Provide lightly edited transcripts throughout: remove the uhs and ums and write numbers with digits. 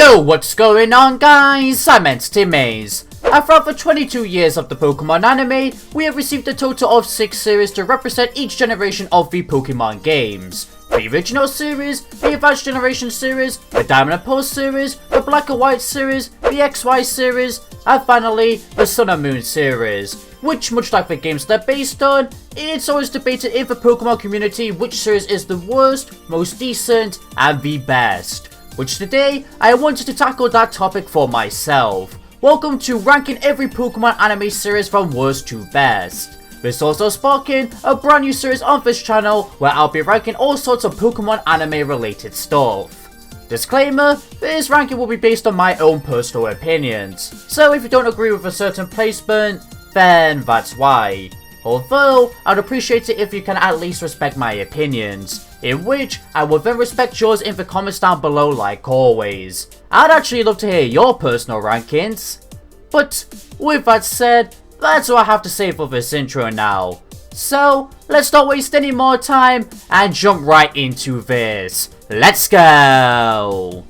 Yo, what's going on, guys? I'm Entity Maze. Throughout the 22 years of the Pokemon anime, we have received a total of 6 series to represent each generation of the Pokemon games. The original series, the Advanced Generation series, the Diamond and Pearl series, the Black and White series, the XY series, and finally, the Sun and Moon series. Which, much like the games they're based on, it's always debated in the Pokemon community which series is the worst, most decent, and the best. Which today, I wanted to tackle that topic for myself. Welcome to ranking every Pokemon anime series from worst to best. This also sparking a brand new series on this channel where I'll be ranking all sorts of Pokemon anime related stuff. Disclaimer, this ranking will be based on my own personal opinions, so if you don't agree with a certain placement, then that's why. Although, I'd appreciate it if you can at least respect my opinions, in which I will then respect yours in the comments down below like always. I'd actually love to hear your personal rankings. But, with that said, that's all I have to say for this intro now. So, let's not waste any more time and jump right into this. Let's go!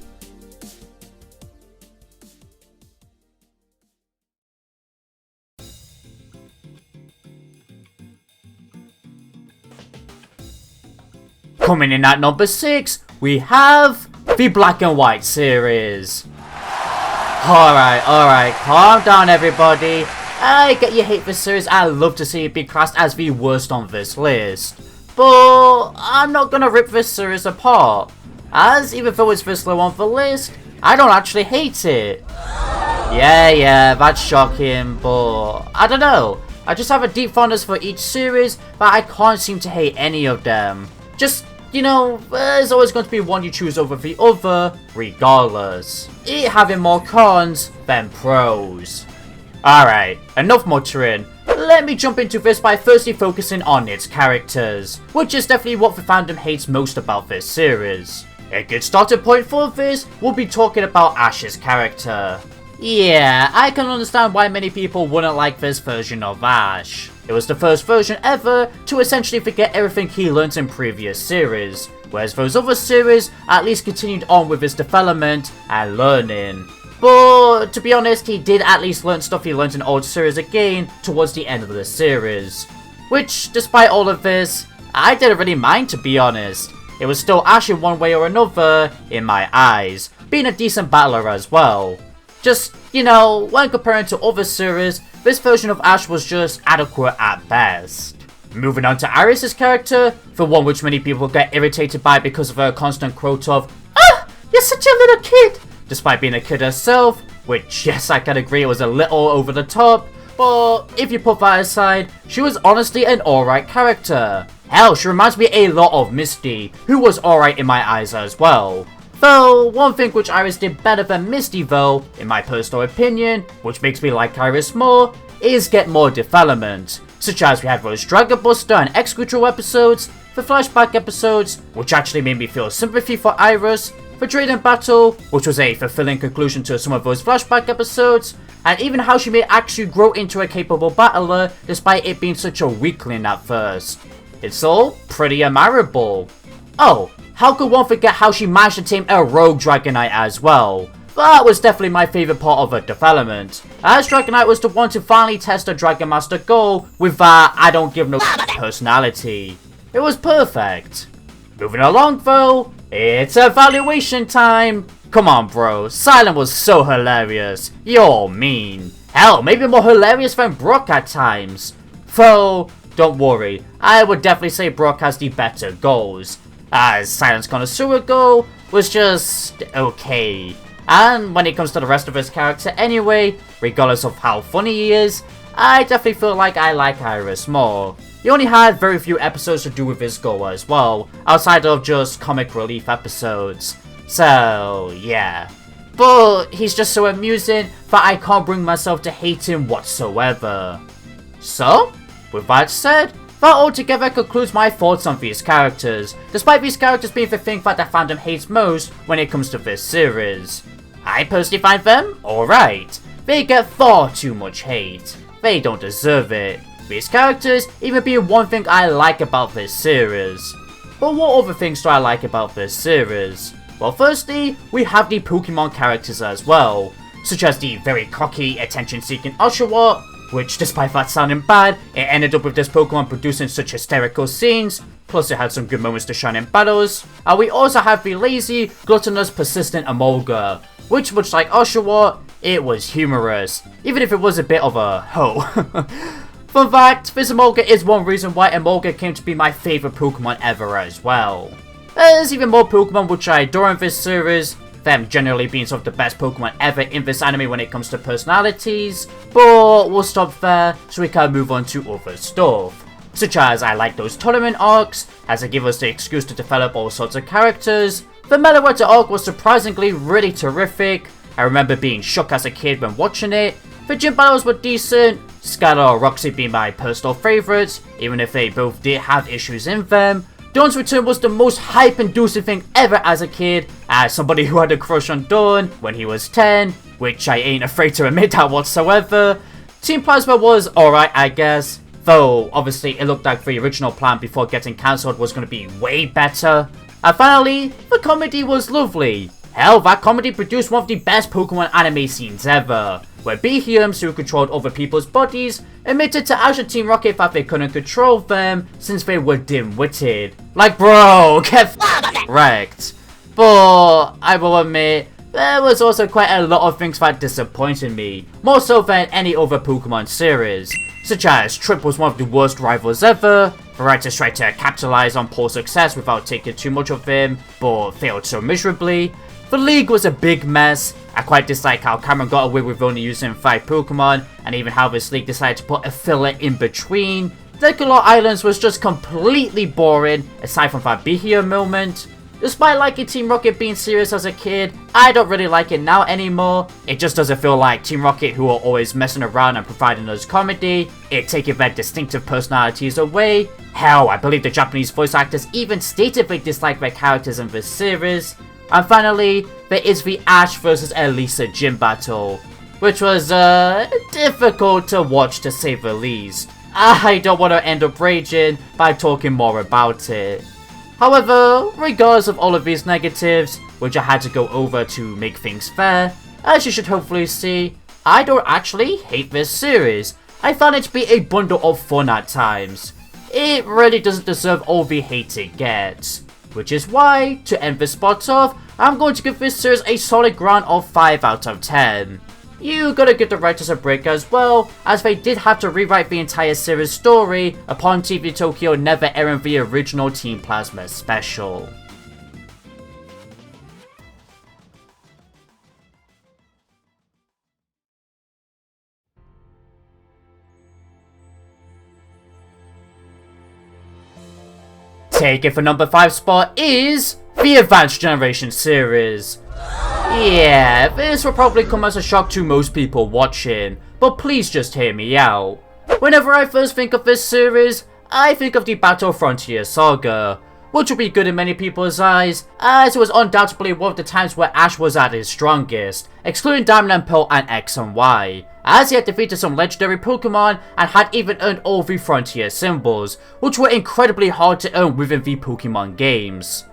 Coming in at number 6, we have the Black and White series. Alright, calm down everybody. I get you hate this series, I'd love to see it be classed as the worst on this list. But I'm not gonna rip this series apart, as even though it's this low on the list, I don't actually hate it. Yeah, that's shocking, but I don't know. I just have a deep fondness for each series, but I can't seem to hate any of them. Just, you know, there's always going to be one you choose over the other, regardless. It having more cons than pros. Alright, enough muttering. Let me jump into this by firstly focusing on its characters, which is definitely what the fandom hates most about this series. A good starting point for this will be talking about Ash's character. Yeah, I can understand why many people wouldn't like this version of Ash. It was the first version ever to essentially forget everything he learnt in previous series, whereas those other series at least continued on with his development and learning. But to be honest, he did at least learn stuff he learnt in old series again towards the end of the series. Which, despite all of this, I didn't really mind, to be honest. It was still Ash in one way or another, in my eyes, being a decent battler as well. Just, you know, when comparing to other series, this version of Ash was just adequate at best. Moving on to Iris's character, the one which many people get irritated by because of her constant quote of, "Ah, you're such a little kid!" Despite being a kid herself, which yes, I can agree it was a little over the top, but if you put that aside, she was honestly an alright character. Hell, she reminds me a lot of Misty, who was alright in my eyes as well. Though, one thing which Iris did better than Misty though, in my personal opinion, which makes me like Iris more, is get more development. Such as we had those Dragonbuster and Excrucial episodes, the flashback episodes, which actually made me feel sympathy for Iris, the Drayden battle, which was a fulfilling conclusion to some of those flashback episodes, and even how she may actually grow into a capable battler despite it being such a weakling at first. It's all pretty admirable. Oh, how could one forget how she managed to tame a rogue Dragonite as well? That was definitely my favourite part of her development, as Dragonite was the one to finally test her Dragon Master goal with that I don't give no personality. It was perfect. Moving along though, it's evaluation time! Come on bro, Silent was so hilarious. You're mean. Hell, maybe more hilarious than Brock at times. Though, don't worry, I would definitely say Brock has the better goals, as Silent's connoisseur goal was just okay. And when it comes to the rest of his character anyway, regardless of how funny he is, I definitely feel like I like Iris more. He only had very few episodes to do with his goal as well, outside of just comic relief episodes. So, yeah. But he's just so amusing that I can't bring myself to hate him whatsoever. So, with that said, that altogether concludes my thoughts on these characters, despite these characters being the thing that the fandom hates most when it comes to this series. I personally find them alright. They get far too much hate. They don't deserve it. These characters even being one thing I like about this series. But what other things do I like about this series? Well, firstly, we have the Pokemon characters as well, such as the very cocky, attention-seeking Oshawott, which, despite that sounding bad, it ended up with this Pokemon producing such hysterical scenes, plus it had some good moments to shine in battles. And we also have the lazy, gluttonous, persistent Emolga, which, much like Oshawott, it was humorous, even if it was a bit of a hoe. Fun fact, this Emolga is one reason why Emolga came to be my favourite Pokemon ever as well. There's even more Pokemon which I adore in this series, them generally being some of the best Pokemon ever in this anime when it comes to personalities, but we'll stop there so we can move on to other stuff. Such as I like those tournament arcs, as they give us the excuse to develop all sorts of characters. The Meloetta arc was surprisingly really terrific. I remember being shocked as a kid when watching it. The gym battles were decent, Skylar or Roxy being my personal favourites, even if they both did have issues in them. Dawn's return was the most hype-inducing thing ever as a kid, as somebody who had a crush on Dawn when he was 10, which I ain't afraid to admit that whatsoever. Team Plasma was alright, I guess, though obviously it looked like the original plan before getting cancelled was going to be way better. And finally, the comedy was lovely. Hell, that comedy produced one of the best Pokemon anime scenes ever, where Behemoths who controlled other people's bodies admitted to Ash and Team Rocket that they couldn't control them since they were dim-witted. Like, bro, get wrecked. But I will admit, there was also quite a lot of things that disappointed me, more so than any other Pokemon series, such as Trip was one of the worst rivals ever. The writers tried to capitalize on Paul's success without taking too much of him, but failed so miserably. The League was a big mess. I quite dislike how Cameron got away with only using 5 Pokemon, and even how this league decided to put a filler in between. Decolor Islands was just completely boring, aside from that Behemoth moment. Despite liking Team Rocket being serious as a kid, I don't really like it now anymore. It just doesn't feel like Team Rocket, who are always messing around and providing us comedy, it taking their distinctive personalities away. Hell, I believe the Japanese voice actors even stated they dislike their characters in this series. And finally, there is the Ash vs Elisa gym battle, which was difficult to watch to say the least. I don't want to end up raging by talking more about it. However, regardless of all of these negatives, which I had to go over to make things fair, as you should hopefully see, I don't actually hate this series. I found it to be a bundle of fun at times. It really doesn't deserve all the hate it gets. Which is why, to end this spot off, I'm going to give this series a solid ground of 5 out of 10. You gotta give the writers a break as well, as they did have to rewrite the entire series story upon TV Tokyo never airing the original Team Plasma special. Taking for number 5 spot is the Advanced Generation series. Yeah, this will probably come as a shock to most people watching, but please just hear me out. Whenever I first think of this series, I think of the Battle Frontier saga, which will be good in many people's eyes, as it was undoubtedly one of the times where Ash was at his strongest, excluding Diamond and Pearl and X and Y, as he had defeated some legendary Pokemon and had even earned all the Frontier symbols, which were incredibly hard to earn within the Pokemon games.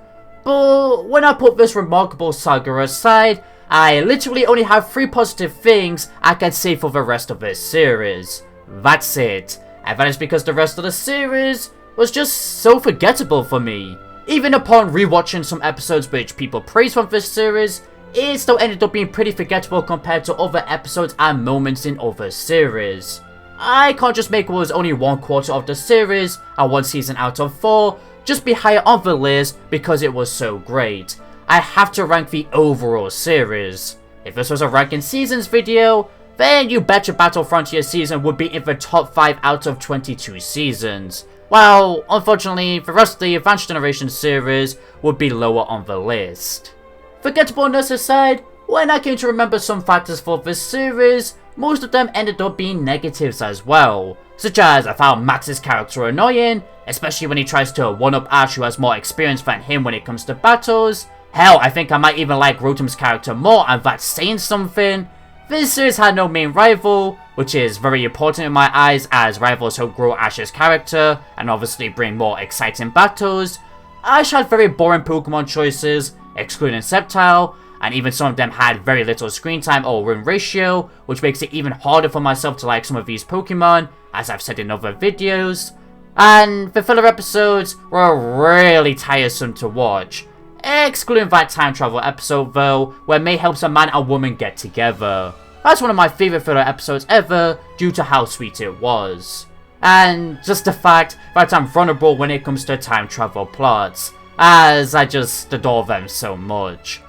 But when I put this remarkable saga aside, I literally only have 3 positive things I can say for the rest of this series. That's it, and that is because the rest of the series was just so forgettable for me. Even upon rewatching some episodes which people praise from this series, it still ended up being pretty forgettable compared to other episodes and moments in other series. I can't just make what was only 1/4 of the series, and 1 season out of 4, just be higher on the list because it was so great. I have to rank the overall series. If this was a ranking seasons video, then you betcha Battle Frontier season would be in the top 5 out of 22 seasons. Well, unfortunately, the rest of the Advanced Generation series would be lower on the list. Forgettableness aside, when I came to remember some factors for this series, most of them ended up being negatives as well. Such as I found Max's character annoying, especially when he tries to one-up Ash who has more experience than him when it comes to battles. Hell, I think I might even like Rotom's character more, and that's saying something. This series had no main rival, which is very important in my eyes as rivals help grow Ash's character and obviously bring more exciting battles. Ash had very boring Pokemon choices, excluding Sceptile, and even some of them had very little screen time or run ratio, which makes it even harder for myself to like some of these Pokemon, as I've said in other videos. And the filler episodes were really tiresome to watch, excluding that time travel episode though, where May helps a man and woman get together. That's one of my favourite filler episodes ever, due to how sweet it was. And just the fact that I'm vulnerable when it comes to time travel plots, as I just adore them so much.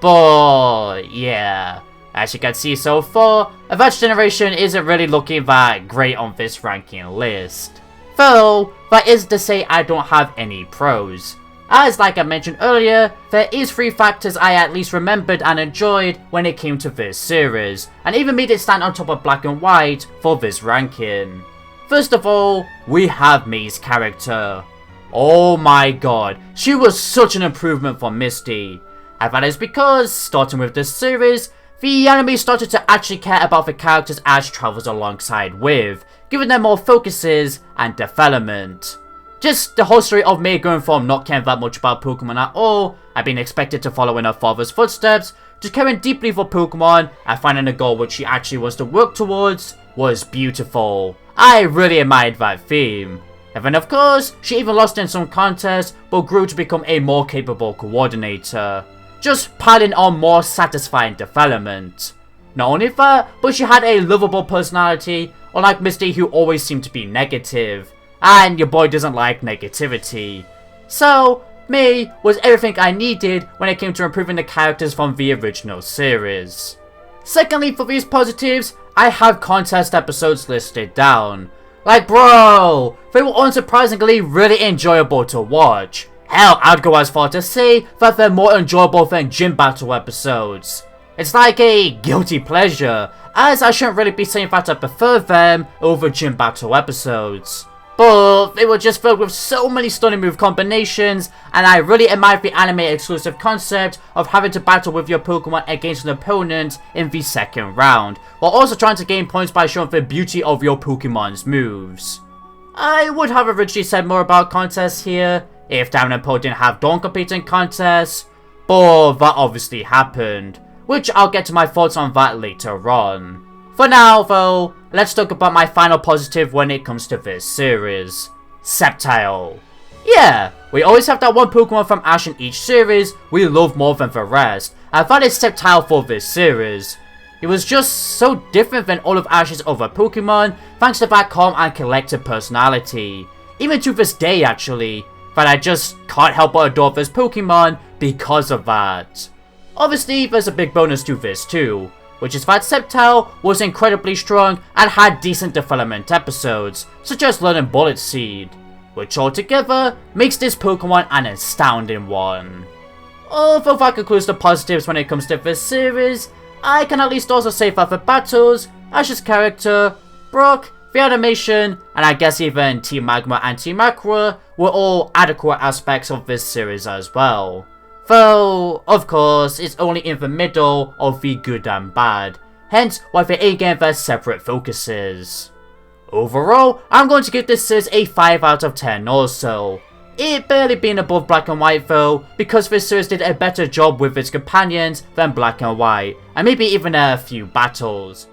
But yeah, as you can see so far, Advanced Generation isn't really looking that great on this ranking list. Though, that isn't to say I don't have any pros. As like I mentioned earlier, there is 3 factors I at least remembered and enjoyed when it came to this series, and even made it stand on top of Black and White for this ranking. First of all, we have May's character. Oh my god, she was such an improvement from Misty. And that is because, starting with this series, the anime started to actually care about the characters Ash travels alongside with, giving them more focuses and development. Just the whole story of May going from not caring that much about Pokemon at all, and being expected to follow in her father's footsteps, to caring deeply for Pokemon and finding a goal which she actually wants to work towards, was beautiful. I really admired that theme. And then of course, she even lost in some contests, but grew to become a more capable coordinator. Just piling on more satisfying development. Not only that, but she had a lovable personality, unlike Misty who always seemed to be negative. And your boy doesn't like negativity. So, May was everything I needed when it came to improving the characters from the original series. Secondly, for these positives, I have contest episodes listed down. Like bro, they were unsurprisingly really enjoyable to watch. Hell, I'd go as far to say that they're more enjoyable than gym battle episodes. It's like a guilty pleasure, as I shouldn't really be saying that I prefer them over gym battle episodes. But they were just filled with so many stunning move combinations, and I really admired the anime exclusive concept of having to battle with your Pokemon against an opponent in the second round, while also trying to gain points by showing the beauty of your Pokemon's moves. I would have originally said more about contests here, if Diamond and Pearl didn't have Dawn competing contests, but that obviously happened, which I'll get to my thoughts on that later on. For now though, let's talk about my final positive when it comes to this series. Sceptile. Yeah, we always have that one Pokemon from Ash in each series we love more than the rest, and that is Sceptile for this series. It was just so different than all of Ash's other Pokemon, thanks to that calm and collected personality. Even to this day actually, that I just can't help but adore this Pokemon because of that. Obviously, there's a big bonus to this too, which is that Sceptile was incredibly strong and had decent development episodes, such as learning Bullet Seed, which altogether makes this Pokemon an astounding one. Although that concludes the positives when it comes to this series, I can at least also say that the battles, Ash's character, Brock, the animation, and I guess even Team Magma and Team Aqua were all adequate aspects of this series as well. Though, of course, it's only in the middle of the good and bad, hence why they ain't getting their separate focuses. Overall, I'm going to give this series a 5 out of 10 or so. It barely being above Black and White though, because this series did a better job with its companions than Black and White, and maybe even a few battles.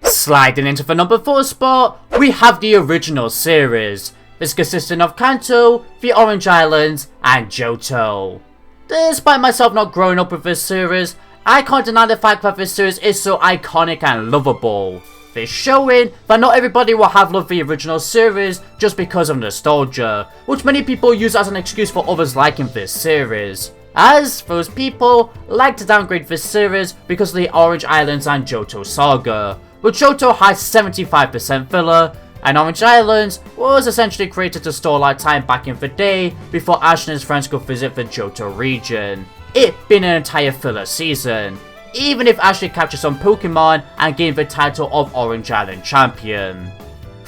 Sliding into the number 4 spot, we have the original series. This consisting of Kanto, the Orange Islands, and Johto. Despite myself not growing up with this series, I can't deny the fact that this series is so iconic and lovable. This showing that not everybody will have loved the original series just because of nostalgia, which many people use as an excuse for others liking this series. As those people like to downgrade this series because of the Orange Islands and Johto saga. But Johto has 75% filler, and Orange Islands was essentially created to store like time back in the day before Ash and his friends could visit the Johto region, it being an entire filler season, even if Ash did capture some Pokemon and gain the title of Orange Island Champion.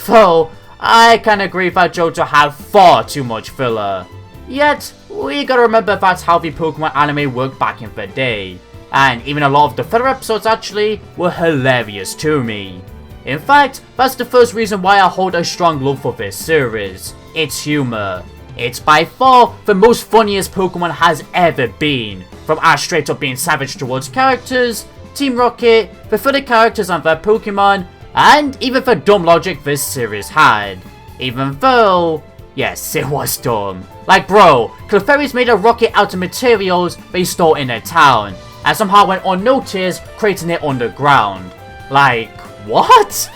Though, I can agree that Johto had far too much filler. Yet, we gotta remember that's how the Pokemon anime worked back in the day. and even a lot of the filler episodes actually were hilarious to me. In fact, that's the first reason why I hold a strong love for this series. Its humor. It's by far the most funniest Pokemon has ever been, from Ash straight up being savage towards characters, Team Rocket, the filler characters and their Pokemon, and even the dumb logic this series had. Even though, yes, it was dumb. Like bro, Clefairy's made a rocket out of materials they stole in a town, and somehow went unnoticed, creating it underground. Like, what?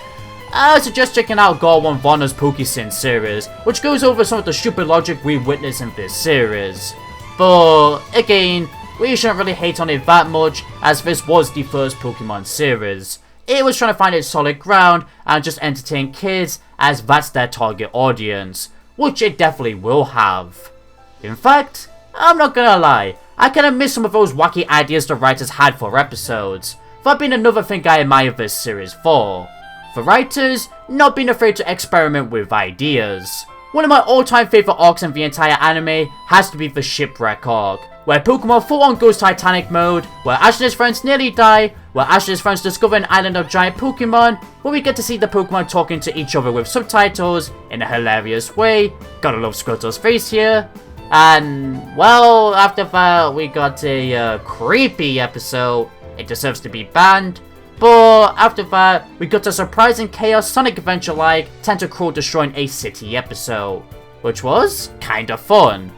I suggest checking out Garwon Varna's Pokesyn series, which goes over some of the stupid logic we witness in this series. But, again, we shouldn't really hate on it that much, as this was the first Pokemon series. It was trying to find its solid ground and just entertain kids, as that's their target audience, which it definitely will have. In fact, I'm not gonna lie, I kinda miss some of those wacky ideas the writers had for episodes. That being another thing I admire this series for. The writers not being afraid to experiment with ideas. One of my all-time favourite arcs in the entire anime has to be the Shipwreck arc, where Pokemon full-on goes Titanic mode, where Ash and his friends nearly die, where Ash and his friends discover an island of giant Pokemon, where we get to see the Pokemon talking to each other with subtitles in a hilarious way. Gotta love Squirtle's face here. And, well, after that we got a creepy episode. It deserves to be banned. But after that, we got a surprising Chaos Sonic Adventure-like Tentacruel destroying a city episode, which was kinda fun.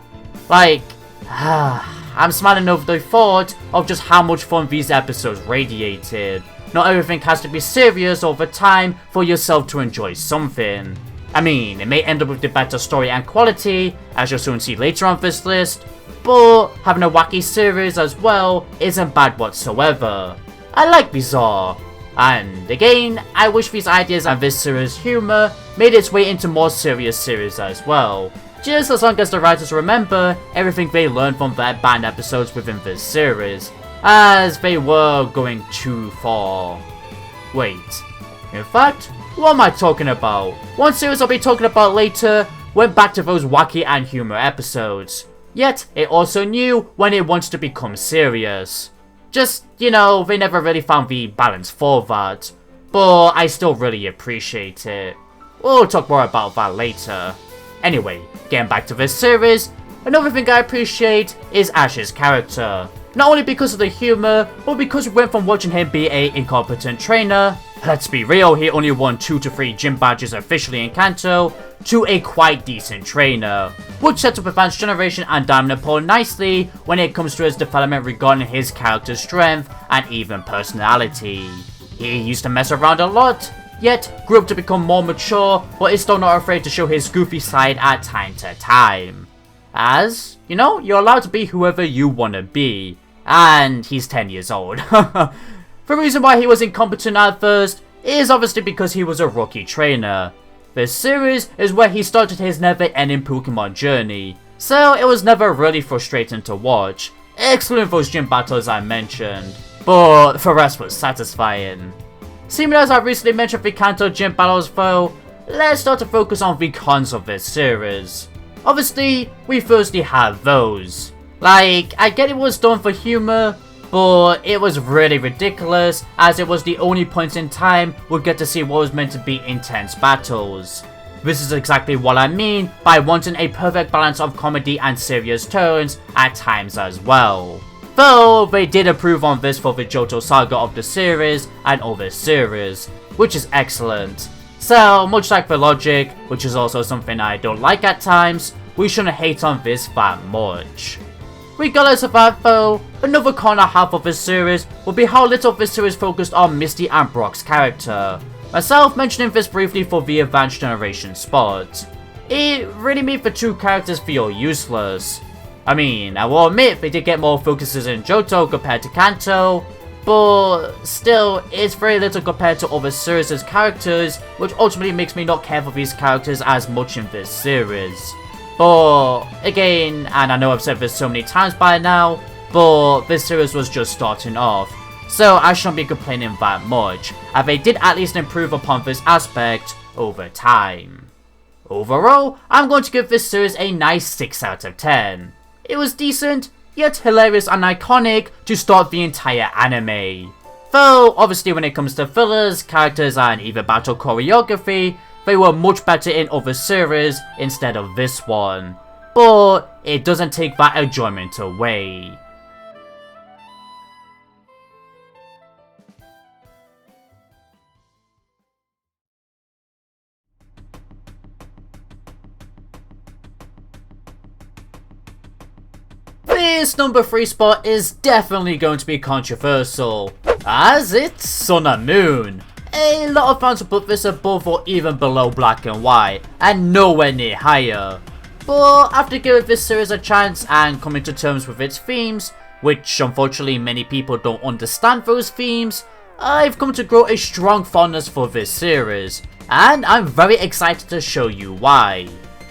Like, I'm smiling over the thought of just how much fun these episodes radiated. Not everything has to be serious all the time for yourself to enjoy something. I mean, it may end up with the better story and quality, as you'll soon see later on this list, but having a wacky series as well isn't bad whatsoever. I like Bizarre, and again, I wish these ideas and this series' humour made its way into more serious series as well, just as long as the writers remember everything they learned from their banned episodes within this series, as they were going too far. Wait, in fact, what am I talking about? One series I'll be talking about later went back to those wacky and humour episodes, yet it also knew when it wants to become serious. Just, you know, they never really found the balance for that, but I still really appreciate it. We'll talk more about that later. Anyway, getting back to this series, another thing I appreciate is Ash's character. Not only because of the humour, but because we went from watching him be an incompetent trainer, let's be real, he only won 2 to 3 gym badges officially in Kanto, to a quite decent trainer, which sets up Advanced Generation and Diamond and Pearl nicely when it comes to his development regarding his character's strength and even personality. He used to mess around a lot, yet grew up to become more mature, but is still not afraid to show his goofy side at time to time. As, you know, you're allowed to be whoever you wanna be, and he's 10 years old. The reason why he was incompetent at first is obviously because he was a rookie trainer. This series is where he started his never-ending Pokemon journey, so it was never really frustrating to watch, excluding those gym battles I mentioned, but the rest was satisfying. Seeming as I recently mentioned the Kanto gym battles though, let's start to focus on the cons of this series. Obviously, we firstly have those. Like, I get it was done for humour, but it was really ridiculous, as it was the only point in time we'd get to see what was meant to be intense battles. This is exactly what I mean by wanting a perfect balance of comedy and serious tones at times as well. Though they did improve on this for the Johto saga of the series and other series, which is excellent. So, much like the logic, which is also something I don't like at times, we shouldn't hate on this that much. Regardless of that though, another con I have of this series will be how little this series focused on Misty and Brock's character. Myself mentioning this briefly for the Advanced Generation spot. It really made the two characters feel useless. I mean, I will admit they did get more focuses in Johto compared to Kanto, but still, it's very little compared to other series' characters, which ultimately makes me not care for these characters as much in this series. But, again, and I know I've said this so many times by now, but this series was just starting off, so I shouldn't be complaining that much, and they did at least improve upon this aspect over time. Overall, I'm going to give this series a nice 6 out of 10. It was decent, yet hilarious and iconic to start the entire anime. Though, obviously when it comes to fillers, characters and even battle choreography, they were much better in other series instead of this one. But it doesn't take that enjoyment away. This number 3 spot is definitely going to be controversial, as it's Sun and Moon. A lot of fans will put this above or even below Black and White, and nowhere near higher. But after giving this series a chance and coming to terms with its themes, which unfortunately many people don't understand those themes, I've come to grow a strong fondness for this series, and I'm very excited to show you why.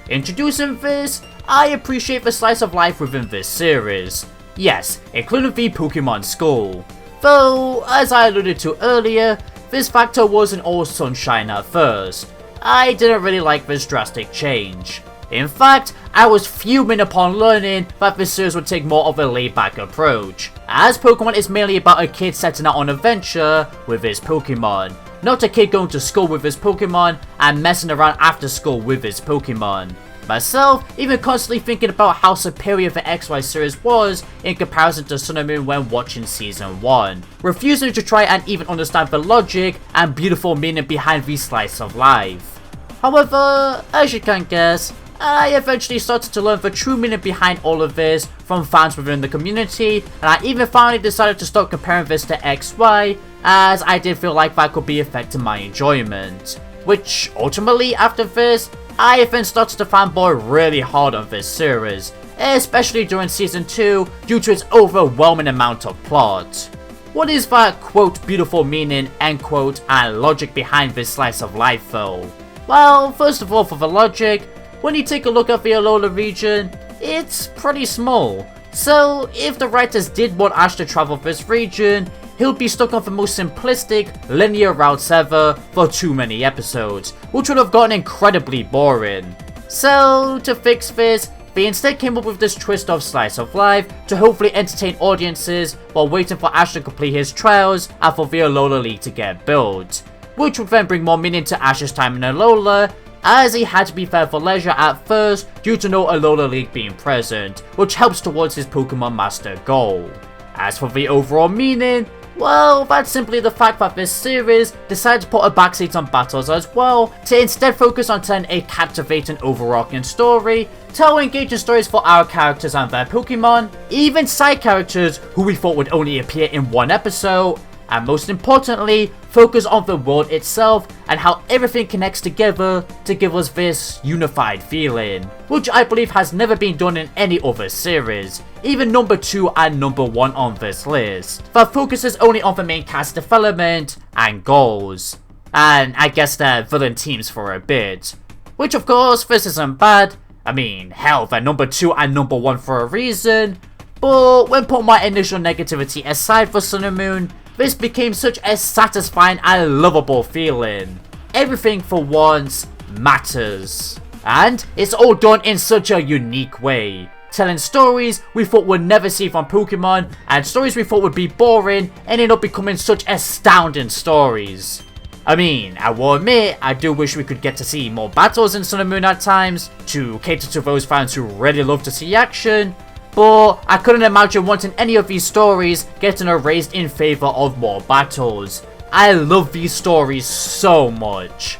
Introducing this, I appreciate the slice of life within this series. Yes, including the Pokemon School. Though, as I alluded to earlier, this factor wasn't all sunshine at first. I didn't really like this drastic change. In fact, I was fuming upon learning that this series would take more of a laid-back approach, as Pokemon is mainly about a kid setting out on an adventure with his Pokemon, not a kid going to school with his Pokemon and messing around after school with his Pokemon. Myself, even constantly thinking about how superior the XY series was in comparison to Sun and Moon when watching Season 1, refusing to try and even understand the logic and beautiful meaning behind the slice of life. However, as you can guess, I eventually started to learn the true meaning behind all of this from fans within the community, and I even finally decided to stop comparing this to XY, as I did feel like that could be affecting my enjoyment. Which, ultimately after this, I then started to fanboy really hard on this series, especially during Season 2 due to its overwhelming amount of plot. What is that quote beautiful meaning end quote and logic behind this slice of life though? Well, first of all for the logic, when you take a look at the Alola region, it's pretty small. So if the writers did want Ash to travel this region, he'll be stuck on the most simplistic, linear routes ever for too many episodes, which would have gotten incredibly boring. So, to fix this, they instead came up with this twist of slice of life to hopefully entertain audiences while waiting for Ash to complete his trials and for the Alola League to get built, which would then bring more meaning to Ash's time in Alola, as he had to be there for leisure at first due to no Alola League being present, which helps towards his Pokemon Master goal. As for the overall meaning, well, that's simply the fact that this series decided to put a backseat on battles as well, to instead focus on telling a captivating overarching story, tell engaging stories for our characters and their Pokemon, even side characters who we thought would only appear in one episode, and most importantly, focus on the world itself and how everything connects together to give us this unified feeling, which I believe has never been done in any other series, even number 2 and number 1 on this list, that focuses only on the main cast development and goals, and I guess their villain teams for a bit, which of course this isn't bad. I mean, hell, they're number 2 and number 1 for a reason, but when putting my initial negativity aside for Sun and Moon, this became such a satisfying and lovable feeling. Everything for once matters. And it's all done in such a unique way, telling stories we thought would never see from Pokemon, and stories we thought would be boring ending up becoming such astounding stories. I mean, I will admit, I do wish we could get to see more battles in Sun and Moon at times, to cater to those fans who really love to see action, but I couldn't imagine wanting any of these stories getting erased in favour of more battles. I love these stories so much.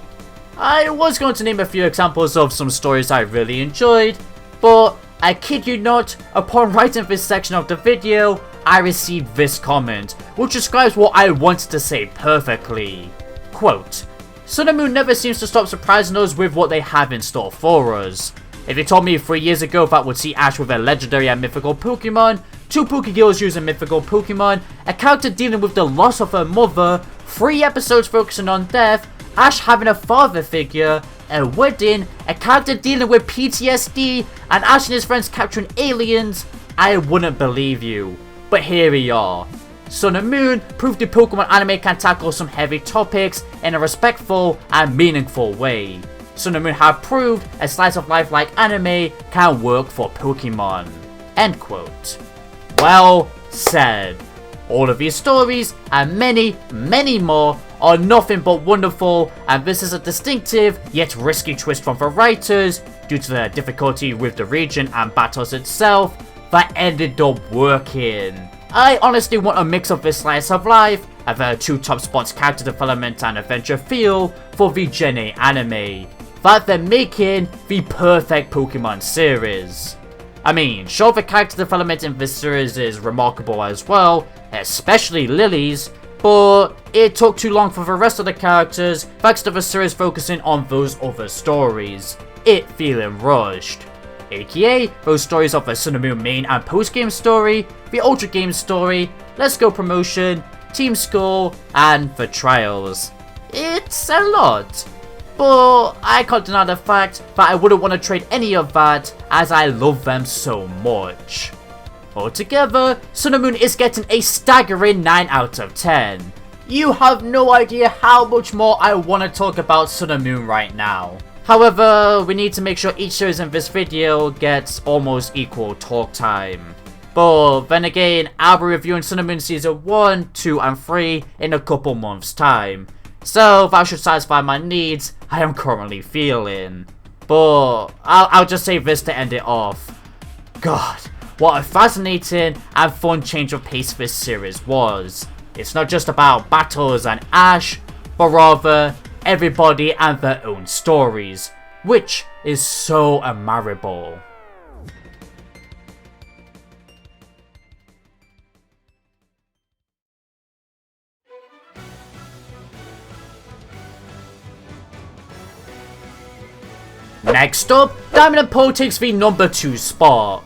I was going to name a few examples of some stories I really enjoyed, but I kid you not, upon writing this section of the video, I received this comment, which describes what I wanted to say perfectly. Quote, Sun and Moon never seems to stop surprising us with what they have in store for us. If you told me 3 years ago that would see Ash with a legendary and mythical Pokemon, 2 Pokegirls using mythical Pokemon, a character dealing with the loss of her mother, 3 episodes focusing on death, Ash having a father figure, a wedding, a character dealing with PTSD, and Ash and his friends capturing aliens, I wouldn't believe you. But here we are. Sun and Moon proved the Pokemon anime can tackle some heavy topics in a respectful and meaningful way. Sun and Moon have proved a slice of life like anime can work for Pokemon. End quote. Well said. All of these stories, and many, many more, are nothing but wonderful, and this is a distinctive, yet risky twist from the writers, due to the difficulty with the region and battles itself, that ended up working. I honestly want a mix of this slice of life, and the two top spots character development and adventure feel for the Gen 8 anime, that they're making the perfect Pokemon series. I mean, sure, the character development in this series is remarkable as well, especially Lily's, but it took too long for the rest of the characters thanks to the series focusing on those other stories, it feeling rushed. AKA those stories of the Sun and Moon main and post-game story, the Ultra Game story, Let's Go promotion, Team Skull, and the Trials. It's a lot. But I can't deny the fact that I wouldn't want to trade any of that, as I love them so much. Altogether, Sun and Moon is getting a staggering 9 out of 10. You have no idea how much more I want to talk about Sun and Moon right now. However, we need to make sure each series in this video gets almost equal talk time. But then again, I'll be reviewing Sun and Moon Season 1, 2, and 3 in a couple months' time. So that should satisfy my needs I am currently feeling. But I'll just save this to end it off. God, what a fascinating and fun change of pace this series was. It's not just about battles and Ash, but rather everybody and their own stories, which is so admirable. Next up, Diamond and Pearl takes the number 2 spot.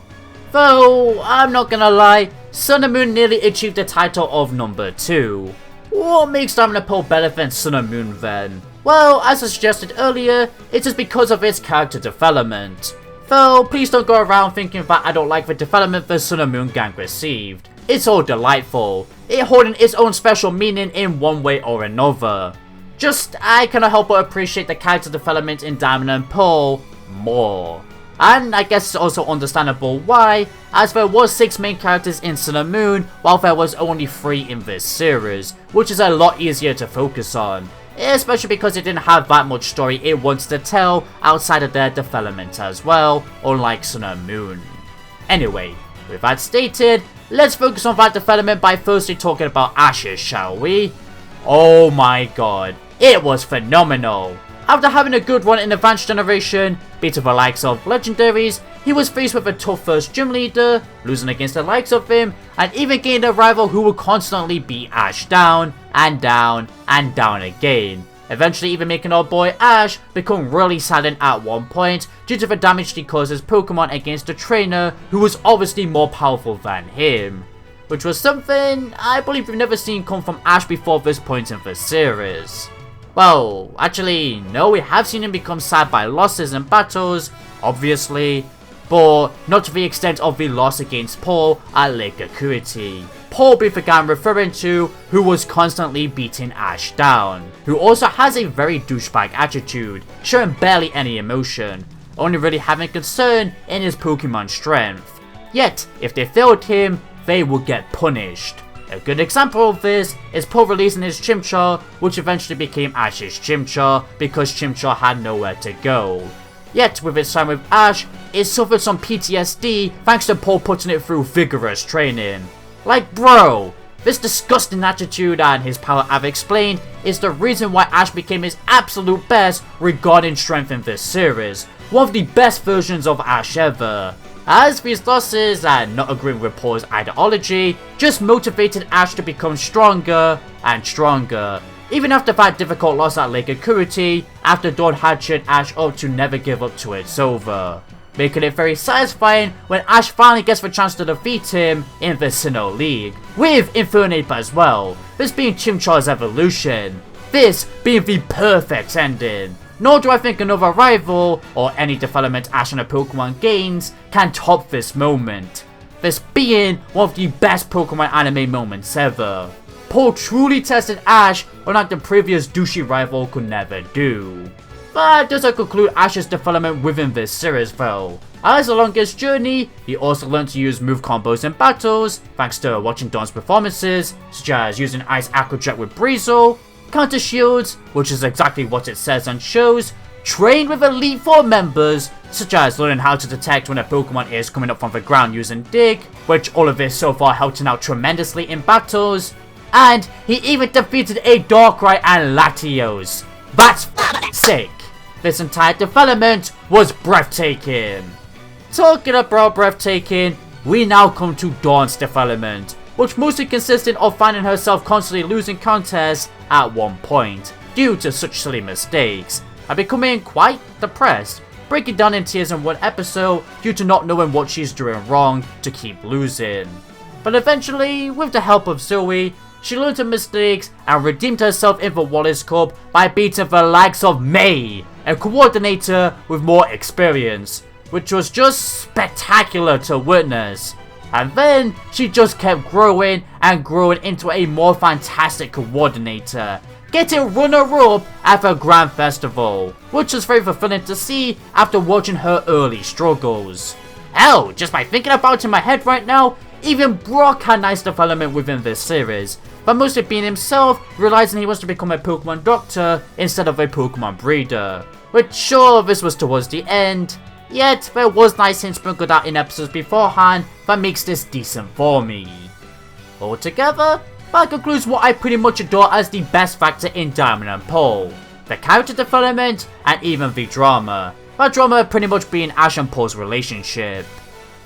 Though, I'm not gonna lie, Sun and Moon nearly achieved the title of number 2. What makes Diamond and Pearl better than Sun and Moon then? Well, as I suggested earlier, it is because of its character development. Though, please don't go around thinking that I don't like the development the Sun and Moon gang received. It's all delightful, it holding its own special meaning in one way or another. Just, I cannot help but appreciate the character development in Diamond and Pearl more. And I guess it's also understandable why, as there was 6 main characters in Sun and Moon, while there was only 3 in this series, which is a lot easier to focus on. Especially because it didn't have that much story it wants to tell outside of their development as well, unlike Sun and Moon. Anyway, with that stated, let's focus on that development by firstly talking about Ash's, shall we? Oh my god. It was phenomenal. After having a good run in Advanced Generation, beating the likes of Legendaries, he was faced with a tough first gym leader, losing against the likes of him, and even gained a rival who would constantly beat Ash down, and down, and down again. Eventually even making our boy Ash become really silent at one point due to the damage he causes Pokemon against a trainer who was obviously more powerful than him. Which was something I believe we've never seen come from Ash before this point in the series. Well, actually, no, we have seen him become sad by losses and battles, obviously, but not to the extent of the loss against Paul at Lake Acuity. Paul being the guy I'm referring to, who was constantly beating Ash down, who also has a very douchebag attitude, showing barely any emotion, only really having concern in his Pokemon strength. Yet, if they failed him, they would get punished. A good example of this is Paul releasing his Chimchar, which eventually became Ash's Chimchar because Chimchar had nowhere to go. Yet with its time with Ash, it suffered some PTSD thanks to Paul putting it through vigorous training. Like bro, this disgusting attitude and his power I've explained is the reason why Ash became his absolute best regarding strength in this series, one of the best versions of Ash ever. As these losses and not agreeing with Paul's ideology just motivated Ash to become stronger and stronger, even after that difficult loss at Lake Acuity, after Dawn had cheered Ash up to never give up till it's over, making it very satisfying when Ash finally gets the chance to defeat him in the Sinnoh League, with Infernape as well, this being Chimchar's evolution, this being the perfect ending. Nor do I think another rival, or any development Ash and a Pokemon gains, can top this moment. This being one of the best Pokemon anime moments ever. Paul truly tested Ash unlike the previous douchey rival could never do. That doesn't conclude Ash's development within this series though. As along his journey, he also learned to use move combos in battles, thanks to watching Dawn's performances, such as using Ice Aqua Jet with Breezel, counter shields, which is exactly what it says and shows, trained with Elite Four members, such as learning how to detect when a Pokemon is coming up from the ground using Dig, which all of this so far helped him out tremendously in battles, and he even defeated a Darkrai and Latios. That's sick! This entire development was breathtaking! Talking about breathtaking, we now come to Dawn's development, which mostly consisted of finding herself constantly losing contests at one point, due to such silly mistakes, and becoming quite depressed, breaking down in tears in one episode due to not knowing what she's doing wrong to keep losing. But eventually, with the help of Zoe, she learned her mistakes and redeemed herself in the Wallace Cup by beating the likes of May, a coordinator with more experience, which was just spectacular to witness. And then she just kept growing and growing into a more fantastic coordinator, getting runner-up at the Grand Festival, which was very fulfilling to see after watching her early struggles. Hell, just by thinking about it in my head right now, even Brock had nice development within this series, but mostly being himself, realizing he wants to become a Pokemon doctor instead of a Pokemon breeder. Which sure, this was towards the end, yet there was nice hints sprinkled out in episodes beforehand that makes this decent for me. Altogether, that concludes what I pretty much adore as the best factor in Diamond and Pearl. The character development and even the drama. That drama pretty much being Ash and Paul's relationship.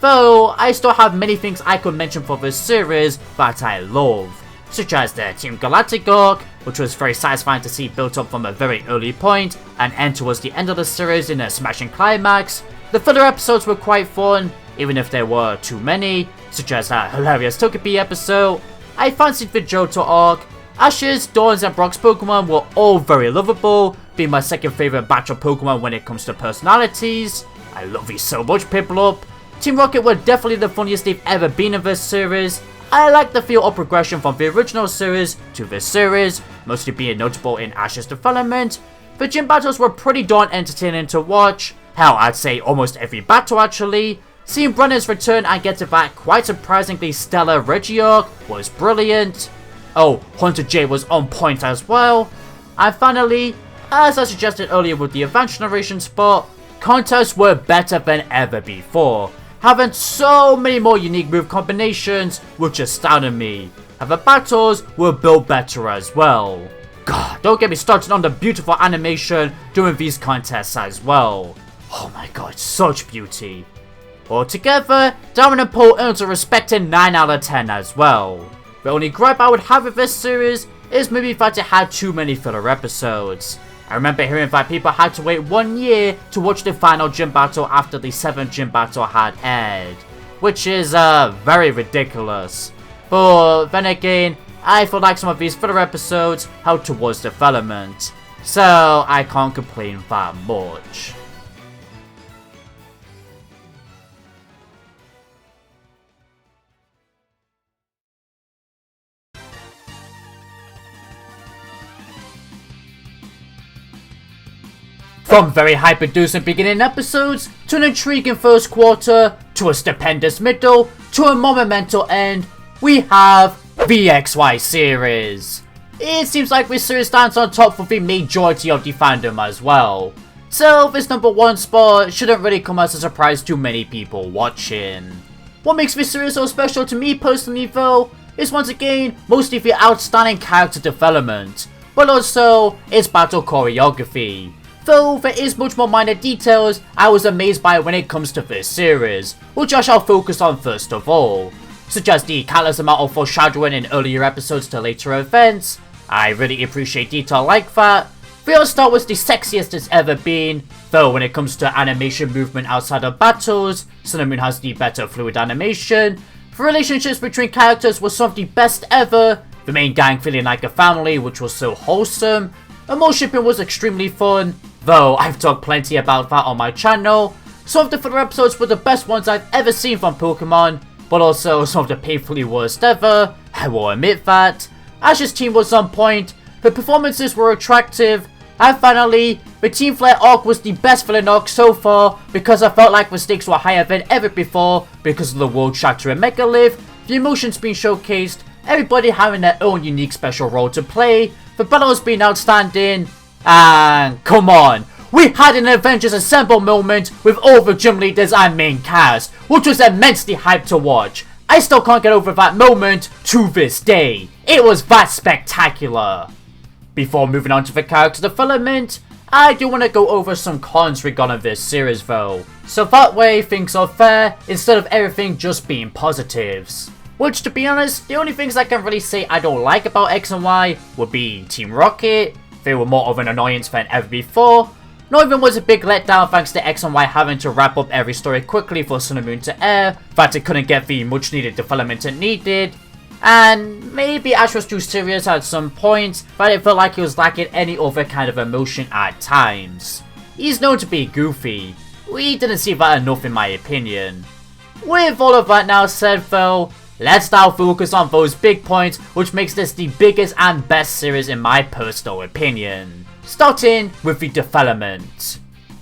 Though, I still have many things I could mention for this series that I love, such as the Team Galactic arc, which was very satisfying to see built up from a very early point and end towards the end of the series in a smashing climax. The filler episodes were quite fun, even if there were too many, such as that hilarious Togepi episode. I fancied the Johto arc. Ash's, Dawn's and Brock's Pokemon were all very lovable, being my second favorite batch of Pokemon when it comes to personalities. I love these so much, Piplup. Team Rocket were definitely the funniest they've ever been in this series. I like the feel of progression from the original series to this series, mostly being notable in Ash's development. The gym battles were pretty darn entertaining to watch. Hell, I'd say almost every battle actually. Seeing Brennan's return and get to that quite surprisingly stellar Reggie arc was brilliant. Oh, Hunter J was on point as well. And finally, as I suggested earlier with the Advanced Generation spot, contests were better than ever before, having so many more unique move combinations which astounded me, and the battles were built better as well. God, don't get me started on the beautiful animation during these contests as well. Oh my god, such beauty. Altogether, Diamond and Pearl earns a respected 9 out of 10 as well. The only gripe I would have with this series is maybe that it had too many filler episodes. I remember hearing that people had to wait 1 year to watch the final gym battle after the 7th gym battle had aired, which is very ridiculous. But then again, I feel like some of these filler episodes helped towards development, so I can't complain that much. From very hype-inducing beginning episodes, to an intriguing first quarter, to a stupendous middle, to a monumental end, we have the XY series. It seems like this series stands on top for the majority of the fandom as well, so this #1 spot shouldn't really come as a surprise to many people watching. What makes this series so special to me personally though, is once again mostly the outstanding character development, but also its battle choreography. Though there is much more minor details I was amazed by when it comes to this series, which I shall focus on first of all, such as the countless amount of foreshadowing in earlier episodes to later events. I really appreciate detail like that. The art style was the sexiest it's ever been, though when it comes to animation movement outside of battles, Sun and Moon has the better fluid animation. The relationships between characters was some of the best ever, the main gang feeling like a family which was so wholesome. Amourshipper was extremely fun, though I've talked plenty about that on my channel. Some of the filler episodes were the best ones I've ever seen from Pokemon, but also some of the painfully worst ever, I will admit that. Ash's team was on point, the performances were attractive, And finally, the Team Flare arc was the best villain arc so far because I felt like the stakes were higher than ever before because of the World Shattering Megalith, the emotions being showcased, everybody having their own unique special role to play, the battles being outstanding, and come on, we had an Avengers Assemble moment with all the gym leaders and main cast, which was immensely hyped to watch. I still can't get over that moment to this day. It was that spectacular. Before moving on to the character development, I do want to go over some cons regarding this series though, so that way things are fair instead of everything just being positives. Which, to be honest, the only things I can really say I don't like about X and Y would be Team Rocket. They were more of an annoyance than ever before. Not even was a big letdown thanks to X and Y having to wrap up every story quickly for Sun and Moon to air, that it couldn't get the much needed development it needed. And maybe Ash was too serious at some points, but it felt like he was lacking any other kind of emotion at times. He's known to be goofy. We didn't see that enough in my opinion. With all of that now said though, let's now focus on those big points which makes this the biggest and best series in my personal opinion. Starting with the development.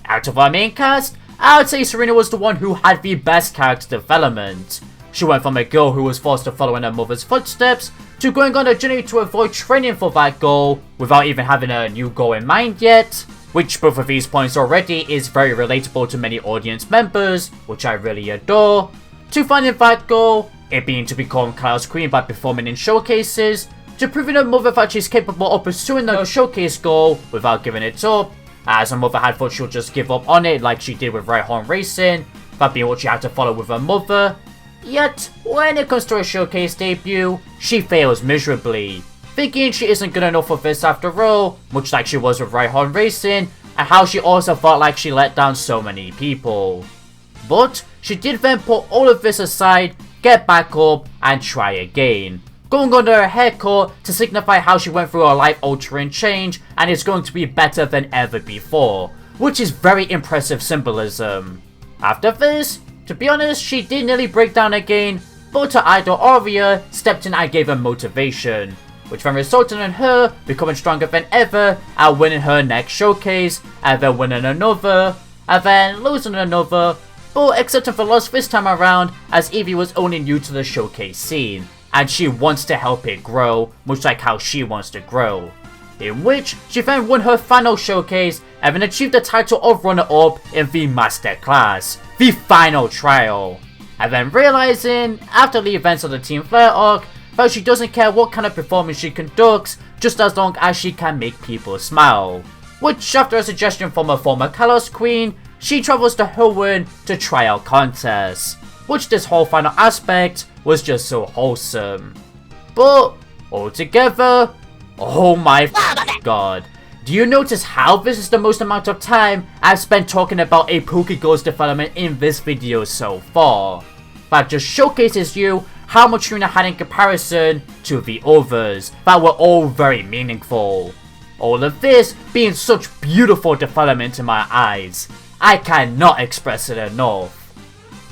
Out of our main cast, I would say Suiren was the one who had the best character development. She went from a girl who was forced to follow in her mother's footsteps, to going on a journey to avoid training for that goal, without even having a new goal in mind yet, which both of these points already is very relatable to many audience members, which I really adore, to finding that goal, it being to become Chaos Queen by performing in showcases, to proving her mother that she's capable of pursuing the showcase goal without giving it up, as her mother had thought she'll just give up on it like she did with Rhyhorn Racing, that being what she had to follow with her mother. Yet, when it comes to her showcase debut, she fails miserably, thinking she isn't good enough for this after all, much like she was with Rhyhorn Racing, and how she also felt like she let down so many people. But, she did then put all of this aside, get back up, and try again, going under her haircut to signify how she went through a life-altering change and is going to be better than ever before, which is very impressive symbolism. After this, to be honest, she did nearly break down again, but her idol Aria stepped in and gave her motivation, which then resulted in her becoming stronger than ever and winning her next showcase, and then winning another, and then losing another, but accepting the loss this time around as Eevee was only new to the showcase scene, and she wants to help it grow, much like how she wants to grow. In which, she then won her final showcase and then achieved the title of runner-up in the Master Class, the final trial. And then realizing, after the events of the Team Flare arc, that she doesn't care what kind of performance she conducts, just as long as she can make people smile. Which, after a suggestion from a former Kalos Queen, she travels to Hoenn to try out contests. Which this whole final aspect was just so wholesome. But, altogether, oh my god. Do you notice how this is the most amount of time I've spent talking about a Pokégirl's development in this video so far? That just showcases you how much Suiren had in comparison to the others that were all very meaningful. All of this being such beautiful development in my eyes. I cannot express it enough.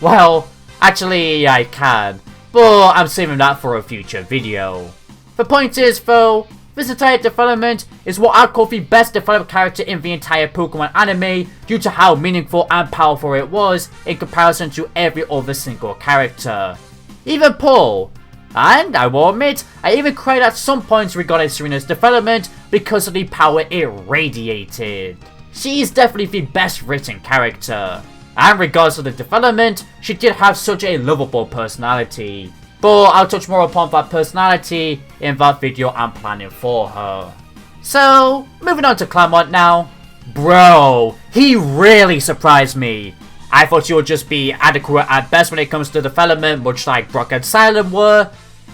Well, actually I can, but I'm saving that for a future video. The point is though, this entire development is what I'd call the best developed character in the entire Pokemon anime due to how meaningful and powerful it was in comparison to every other single character. Even Paul. And I will admit, I even cried at some points regarding Suiren's development because of the power it radiated. She is definitely the best written character. And regardless of the development, she did have such a lovable personality. But I'll touch more upon that personality in that video I'm planning for her. So, moving on to Clamont now. Bro, he really surprised me. I thought he would just be adequate at best when it comes to development, much like Brock and Silent were.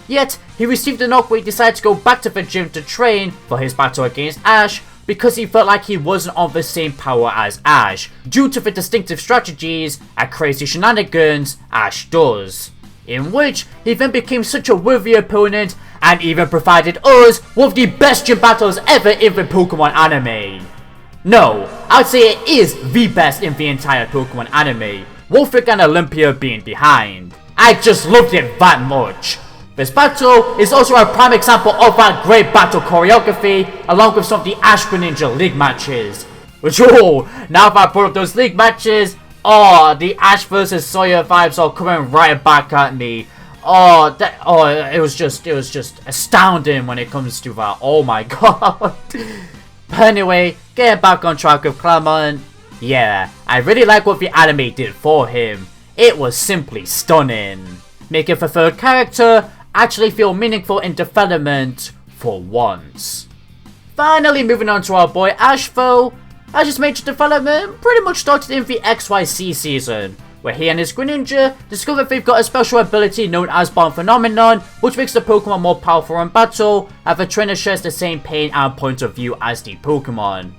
Yet, he received a knock where he decided to go back to the gym to train for his battle against Ash, because he felt like he wasn't on the same power as Ash, due to the distinctive strategies and crazy shenanigans Ash does. In which, he then became such a worthy opponent, and even provided us with the best gym battles ever in the Pokemon anime. No, I'd say it is the best in the entire Pokemon anime, Wolfric and Olympia being behind. I just loved it that much. This battle is also a prime example of that great battle choreography, along with some of the Ash Greninja League matches. Which, now that I brought up those League matches, the Ash vs Sawyer vibes are coming right back at me. It was just astounding when it comes to that. Oh my god. But anyway, getting back on track with Clement. Yeah, I really like what the anime did for him. It was simply stunning. Making the third character actually feel meaningful in development for once. Finally moving on to our boy Ash though. Ash's major development pretty much started in the XYZ season, where he and his Greninja discovered they've got a special ability known as Bond Phenomenon, which makes the Pokemon more powerful in battle, and the trainer shares the same pain and point of view as the Pokemon.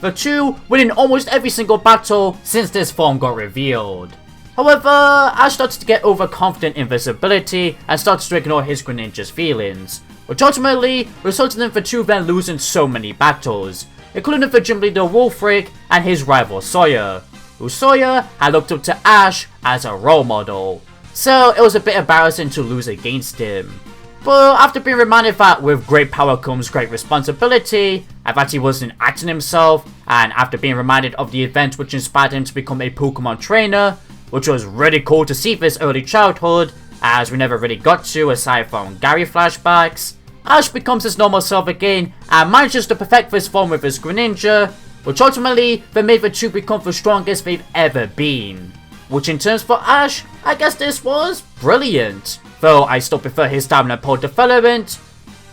The two winning almost every single battle since this form got revealed. However, Ash started to get overconfident in this ability and started to ignore his Greninja's feelings, which ultimately resulted in the two then losing so many battles, including the gym leader Wolfric and his rival Sawyer, who Sawyer had looked up to Ash as a role model, so it was a bit embarrassing to lose against him. But after being reminded that with great power comes great responsibility, and that he wasn't acting himself, and after being reminded of the event which inspired him to become a Pokemon trainer, which was really cool to see this early childhood, as we never really got to aside from Gary flashbacks, Ash becomes his normal self again and manages to perfect this form with his Greninja, which ultimately then made the two become the strongest they've ever been. Which in terms for Ash, I guess this was brilliant, though I still prefer his stamina pole development.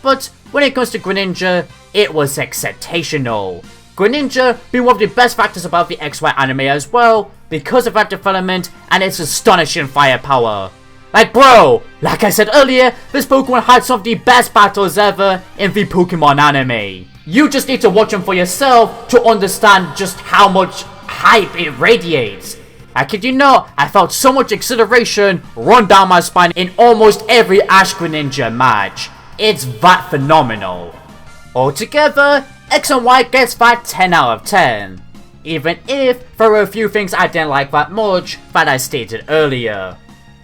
But when it comes to Greninja, it was exceptional. Greninja being one of the best factors about the XY anime as well, because of that development and its astonishing firepower. Like bro, like I said earlier, this Pokemon had some of the best battles ever in the Pokemon anime. You just need to watch them for yourself to understand just how much hype it radiates. I kid you not, I felt so much exhilaration run down my spine in almost every Ash Greninja match. It's that phenomenal. Altogether, X and Y gets that 10 out of 10. Even if there were a few things I didn't like that much that I stated earlier.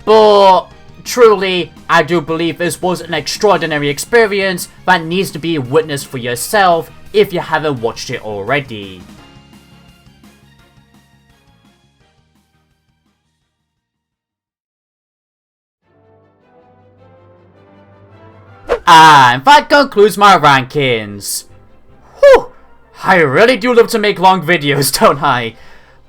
But truly, I do believe this was an extraordinary experience that needs to be witnessed for yourself if you haven't watched it already. And that concludes my rankings. Whew, I really do love to make long videos, don't I?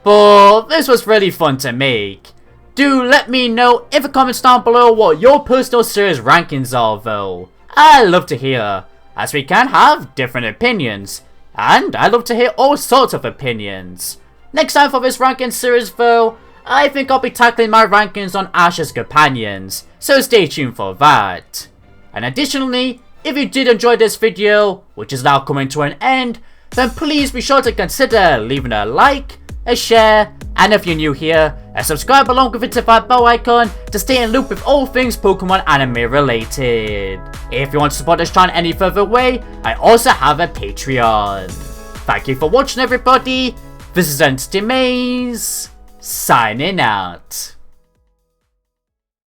But this was really fun to make. Do let me know in the comments down below what your personal series rankings are though. I love to hear, as we can have different opinions, and I love to hear all sorts of opinions. Next time for this ranking series though, I think I'll be tackling my rankings on Ash's companions, so stay tuned for that. And additionally, if you did enjoy this video, which is now coming to an end, then please be sure to consider leaving a like, a share, and if you're new here, a subscribe along with that bell icon to stay in loop with all things Pokemon anime related. If you want to support this channel any further way, I also have a Patreon. Thank you for watching everybody, this is Entity Maze, signing out.